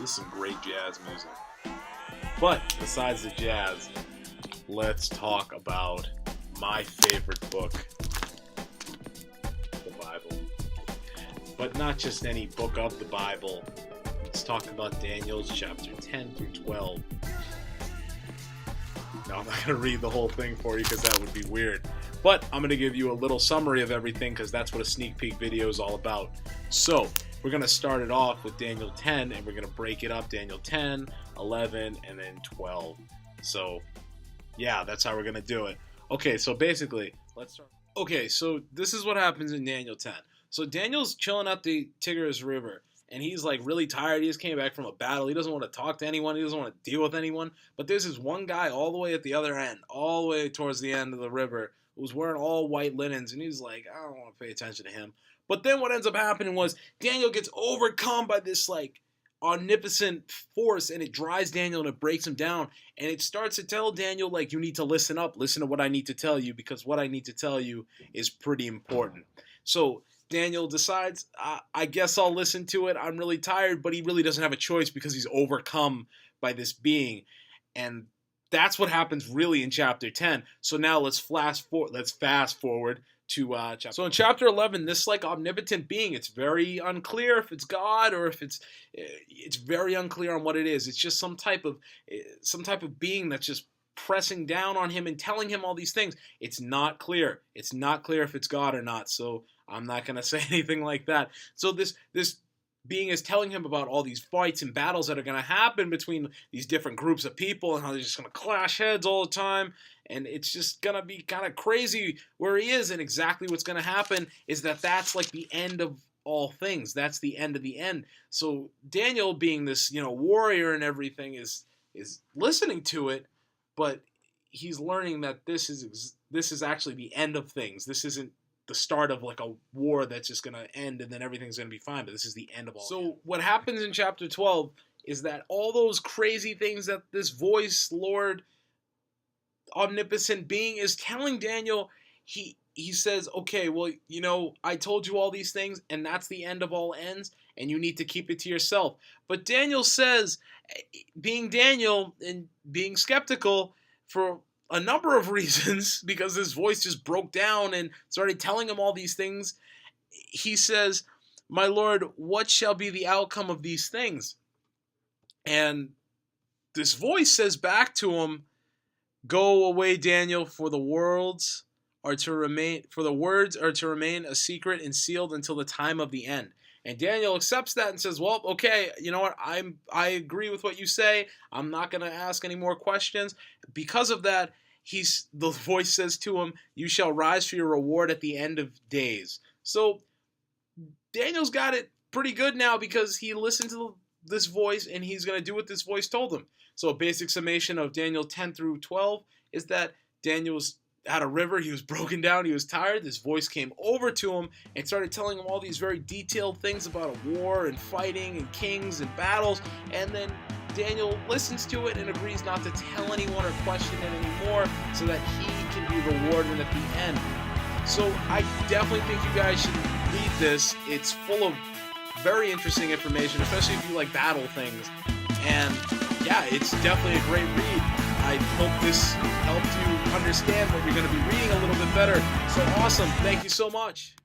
This is some great jazz music. But besides the jazz, let's talk about my favorite book, the Bible. But not just any book of the Bible. Let's talk about Daniel's chapter 10 through 12. Now, I'm not going to read the whole thing for you because that would be weird. But I'm going to give you a little summary of everything because that's what a sneak peek video is all about. So, we're going to start it off with Daniel 10, and we're going to break it up, Daniel 10, 11, and then 12. So, yeah, that's how we're going to do it. Okay, so basically, let's start. Okay, so this is what happens in Daniel 10. So Daniel's chilling at the Tigris River, and he's like really tired. He just came back from a battle. He doesn't want to talk to anyone. He doesn't want to deal with anyone. But there's this one guy all the way at the other end, all the way towards the end of the river, who was wearing all white linens, and he's like, I don't want to pay attention to him. But then what ends up happening was Daniel gets overcome by this like omnipotent force, and it drives Daniel and it breaks him down, and it starts to tell Daniel like, you need to listen up, listen to what I need to tell you, because what I need to tell you is pretty important. So Daniel decides, I guess I'll listen to it. I'm really tired, but he really doesn't have a choice because he's overcome by this being. And that's what happens really in chapter 10. So now let's fast forward to chapter. So in chapter 11, this like omnipotent being, it's very unclear if it's God or if it's very unclear on what it is. It's just some type of being that's just pressing down on him and telling him all these things. It's not clear. It's not clear if it's God or not. So I'm not going to say anything like that. So this being is telling him about all these fights and battles that are going to happen between these different groups of people and how they're just going to clash heads all the time. And it's just going to be kind of crazy where he is. And exactly what's going to happen is that's like the end of all things. That's the end of the end. So Daniel, being this, warrior and everything, is listening to it, but he's learning that this is actually the end of things. This isn't the start of like a war that's just going to end and then everything's going to be fine, but this is the end of all. So what happens in chapter 12 is that all those crazy things that this voice, Lord, omnipotent being is telling Daniel, he says, okay, well, I told you all these things, and that's the end of all ends, and you need to keep it to yourself. But Daniel says, being Daniel and being skeptical for a number of reasons, because his voice just broke down and started telling him all these things, he says, my Lord, what shall be the outcome of these things? And this voice says back to him, go away, Daniel, for the words are to remain a secret and sealed until the time of the end. And Daniel accepts that and says, well, okay, you know what? I agree with what you say. I'm not going to ask any more questions. Because of that, the voice says to him, you shall rise for your reward at the end of days. So Daniel's got it pretty good now because he listened to this voice and he's going to do what this voice told him. So a basic summation of Daniel 10 through 12 is that Daniel was at a river, he was broken down, he was tired, this voice came over to him and started telling him all these very detailed things about a war and fighting and kings and battles, and then Daniel listens to it and agrees not to tell anyone or question it anymore so that he can be rewarded at the end. So I definitely think you guys should read this. It's full of very interesting information, especially if you like battle things, and yeah, it's definitely a great read. I hope this helped you understand what you're going to be reading a little bit better. So awesome. Thank you so much.